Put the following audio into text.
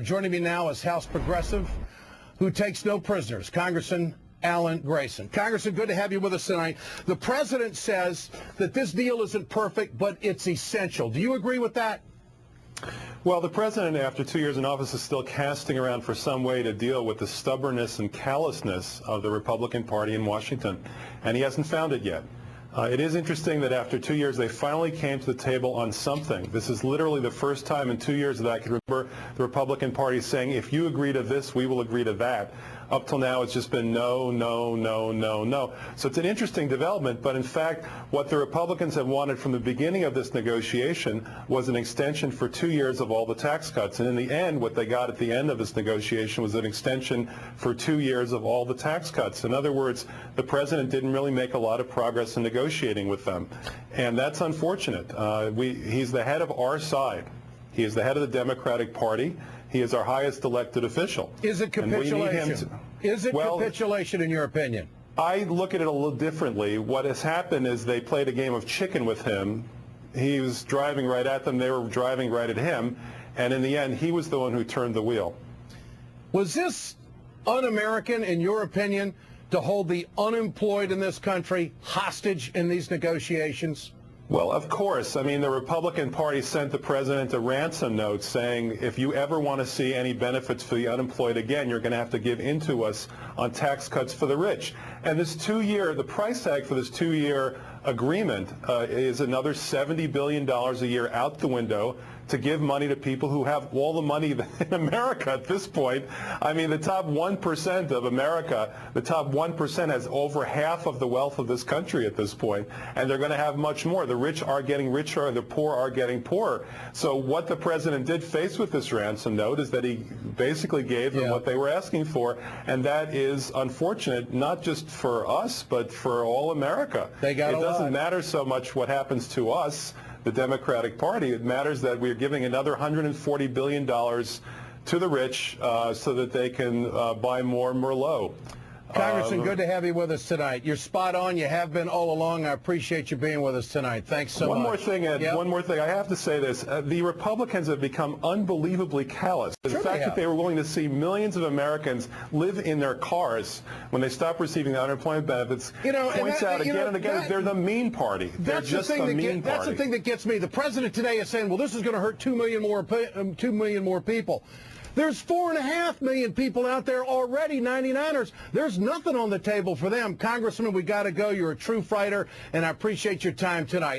Joining me now is House Progressive, who takes no prisoners, Congressman Alan Grayson. Congressman, good to have you with us tonight. The president says that this deal isn't perfect, but it's essential. Do you agree with that? Well, the president, after 2 years in office, is still casting around for some way to deal with the stubbornness and callousness of the Republican Party in Washington, and he hasn't found it yet. It is interesting that after 2 years, they finally came to the table on something. This is literally the first time in 2 years that I can remember the Republican Party saying, if you agree to this, we will agree to that. Up till now, it's just been no, no, no, no, no. So it's an interesting development, but in fact, what the Republicans have wanted from the beginning of this negotiation was an extension for 2 years of all the tax cuts. And in the end, what they got at the end of this negotiation was an extension for 2 years of all the tax cuts. In other words, the president didn't really make a lot of progress in negotiating with them. And that's unfortunate. He's the head of our side. He is the head of the Democratic Party. He is our highest elected official. Is it capitulation? Is it capitulation in your opinion? I look at it a little differently. What has happened is they played a game of chicken with him. He was driving right at them. They were driving right at him. And in the end, he was the one who turned the wheel. Was this un-American, in your opinion, to hold the unemployed in this country hostage in these negotiations? Well, of course. I mean, the Republican Party sent the president a ransom note saying, if you ever want to see any benefits for the unemployed again, you're going to have to give in to us on tax cuts for the rich. And this the price tag for this 2-year agreement is another $70 billion a year out the window to give money to people who have all the money in America at this point. I mean, the top 1% of America, the top 1% has over half of the wealth of this country at this point, and they're going to have much more. The rich are getting richer, and the poor are getting poorer. So what the president did faced with this ransom note is that he basically gave them what they were asking for, and that is unfortunate, not just for us, but for all America. It doesn't matter so much what happens to us, the Democratic Party. It matters that we're giving another $140 billion to the rich so that they can buy more Merlot. Congressman, good to have you with us tonight. You're spot on. You have been all along. I appreciate you being with us tonight. Thanks so much. One more thing, Ed. Yep. One more thing. I have to say this. The Republicans have become unbelievably callous. The fact that they were willing to see millions of Americans live in their cars when they stop receiving the unemployment benefits points out again and again they're the mean party. They're just the mean party. That's the thing that gets me. The president today is saying, well, this is going to hurt 2 million more people. There's 4.5 million people out there already, 99ers. There's nothing on the table for them. Congressman, we got to go. You're a true fighter, and I appreciate your time tonight.